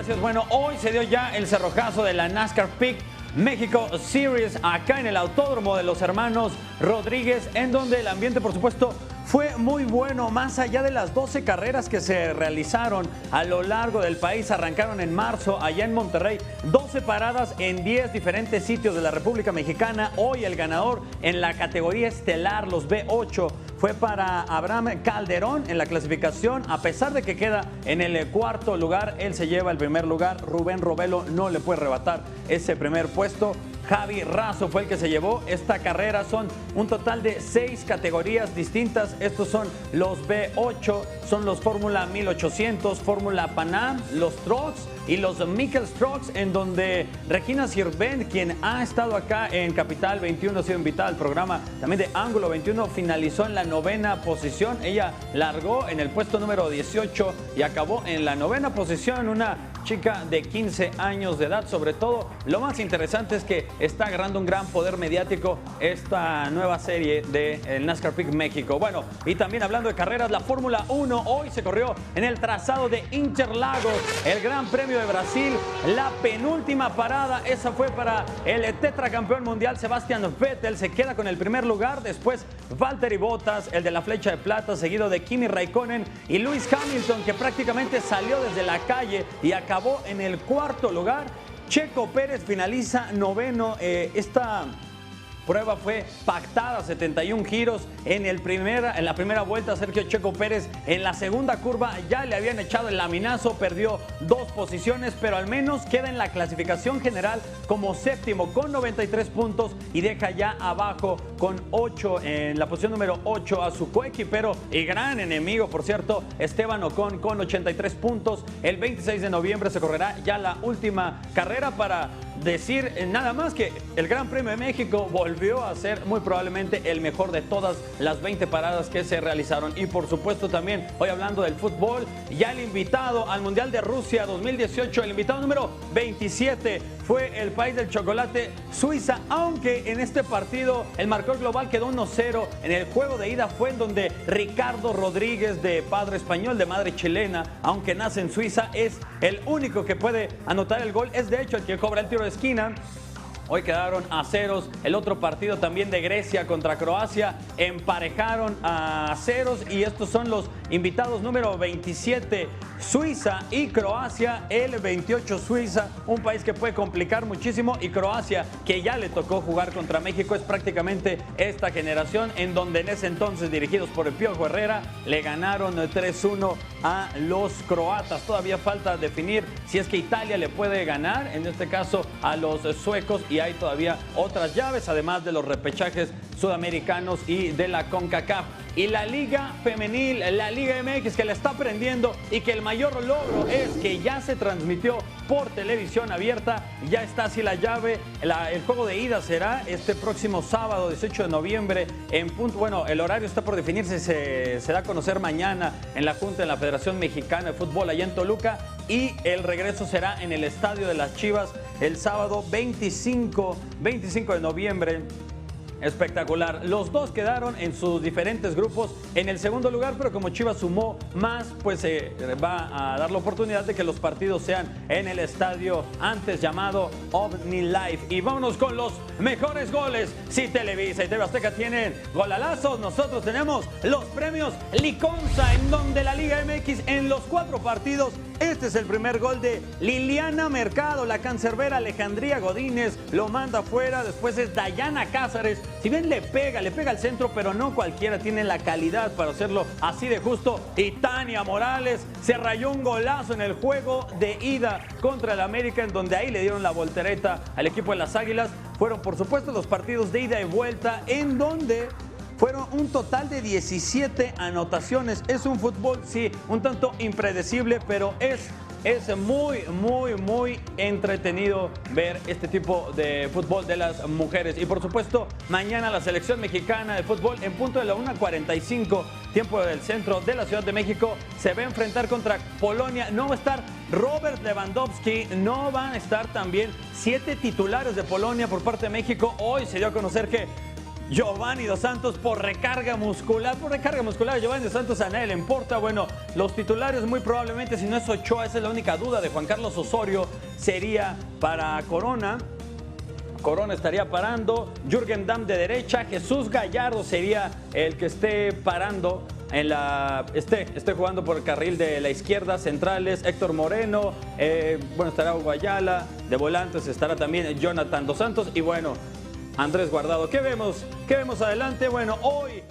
Gracias. Bueno, hoy se dio ya el cerrojazo de la NASCAR Peak México Series acá en el Autódromo de los Hermanos Rodríguez, en donde el ambiente, por supuesto, fue muy bueno. Más allá de las 12 carreras que se realizaron a lo largo del país, arrancaron en marzo allá en Monterrey, 12 paradas en 10 diferentes sitios de la República Mexicana. Hoy el ganador en la categoría estelar, los B8, fue para Abraham Calderón en la clasificación. A pesar de que queda en el cuarto lugar, él se lleva el primer lugar. Rubén Robelo no le puede arrebatar ese primer puesto. Javi Razo fue el que se llevó esta carrera. Son un total de 6 categorías distintas. Estos son los B8, son los Fórmula 1800, Fórmula Panam, los Trucks y los Mikel Trucks, en donde Regina Sirvent, quien ha estado acá en Capital 21, ha sido invitada al programa también de Ángulo 21, finalizó en la 9ª posición. Ella largó en el puesto número 18 y acabó en la 9ª posición. Una chica de 15 años de edad. Sobre todo, lo más interesante es que está agarrando un gran poder mediático esta nueva serie de NASCAR Peak México. Bueno, y también hablando de carreras, la Fórmula 1 hoy se corrió en el trazado de Interlagos, el Gran Premio de Brasil. La penúltima parada, esa fue para el tetracampeón mundial Sebastian Vettel. Se queda con el primer lugar. Después Valtteri Bottas, el de la flecha de plata, seguido de Kimi Raikkonen y Lewis Hamilton, que prácticamente salió desde la calle y acabó en el cuarto lugar. Checo Pérez finaliza noveno. Esta prueba fue pactada, 71 giros en la primera vuelta. Sergio Checo Pérez en la segunda curva ya le habían echado el laminazo, perdió 2 posiciones, pero al menos queda en la clasificación general como séptimo con 93 puntos y deja ya abajo con 8, en la posición número 8, a su coequipero y gran enemigo, por cierto, Esteban Ocon, con 83 puntos. El 26 de noviembre se correrá ya la última carrera para decir nada más que el Gran Premio de México volvió a ser muy probablemente el mejor de todas las 20 paradas que se realizaron. Y por supuesto también, hoy hablando del fútbol, ya el invitado al Mundial de Rusia 2018, el invitado número 27 fue el país del chocolate, Suiza, aunque en este partido el marcador global quedó 1-0. En el juego de ida fue en donde Ricardo Rodríguez, de padre español, de madre chilena, aunque nace en Suiza, es el único que puede anotar el gol. Es de hecho el que cobra el tiro de esquina. Hoy quedaron a ceros. El otro partido también de Grecia contra Croacia, emparejaron a ceros, y estos son los invitados número 27 Suiza y Croacia, el 28 Suiza, un país que puede complicar muchísimo, y Croacia, que ya le tocó jugar contra México, es prácticamente esta generación en donde en ese entonces, dirigidos por el Piojo Herrera, le ganaron 3-1 a los croatas. Todavía falta definir si es que Italia le puede ganar, en este caso a los suecos, y hay todavía otras llaves, además de los repechajes sudamericanos y de la CONCACAF. Y la Liga Femenil, la Liga MX, que la está aprendiendo, y que el mayor logro es que ya se transmitió por televisión abierta. Ya está así la llave. El juego de ida será este próximo sábado, 18 de noviembre, en punto. Bueno, el horario está por definirse, se da a conocer mañana en la Junta de la Federación Mexicana de Fútbol allá en Toluca, y el regreso será en el Estadio de las Chivas el sábado 25 de noviembre. Espectacular. Los dos quedaron en sus diferentes grupos en el segundo lugar, pero como Chivas sumó más, pues va a dar la oportunidad de que los partidos sean en el estadio antes llamado OmniLife. Y vámonos con los mejores goles. Si Televisa y TV Azteca tienen golalazos, nosotros tenemos los premios Liconza, en donde la Liga MX en los 4 partidos, este es el primer gol de Liliana Mercado, la cancerbera. Alejandría Godínez lo manda afuera. Después es Dayana Cázares. Si bien le pega al centro, pero no cualquiera tiene la calidad para hacerlo así de justo. Y Tania Morales se rayó un golazo en el juego de ida contra el América, en donde ahí le dieron la voltereta al equipo de las Águilas. Fueron, por supuesto, los partidos de ida y vuelta, en donde fueron un total de 17 anotaciones. Es un fútbol, sí, un tanto impredecible, pero es muy entretenido ver este tipo de fútbol de las mujeres. Y por supuesto, mañana la selección mexicana de fútbol, en punto de la 1:45, tiempo del centro de la Ciudad de México, se va a enfrentar contra Polonia. No va a estar Robert Lewandowski, no van a estar también 7 titulares de Polonia por parte de México. Hoy se dio a conocer que Giovanni Dos Santos por recarga muscular. Giovanni Dos Santos a nadie le importa. Bueno, los titulares muy probablemente, si no es Ochoa, esa es la única duda de Juan Carlos Osorio, sería para Corona. Corona estaría parando, Jürgen Damm de derecha, Jesús Gallardo sería el que esté parando esté jugando por el carril de la izquierda, centrales, Héctor Moreno, bueno, estará Hugo Ayala, de volantes estará también Jonathan Dos Santos y bueno, Andrés Guardado. ¿Qué vemos? ¿Qué vemos adelante? Bueno, hoy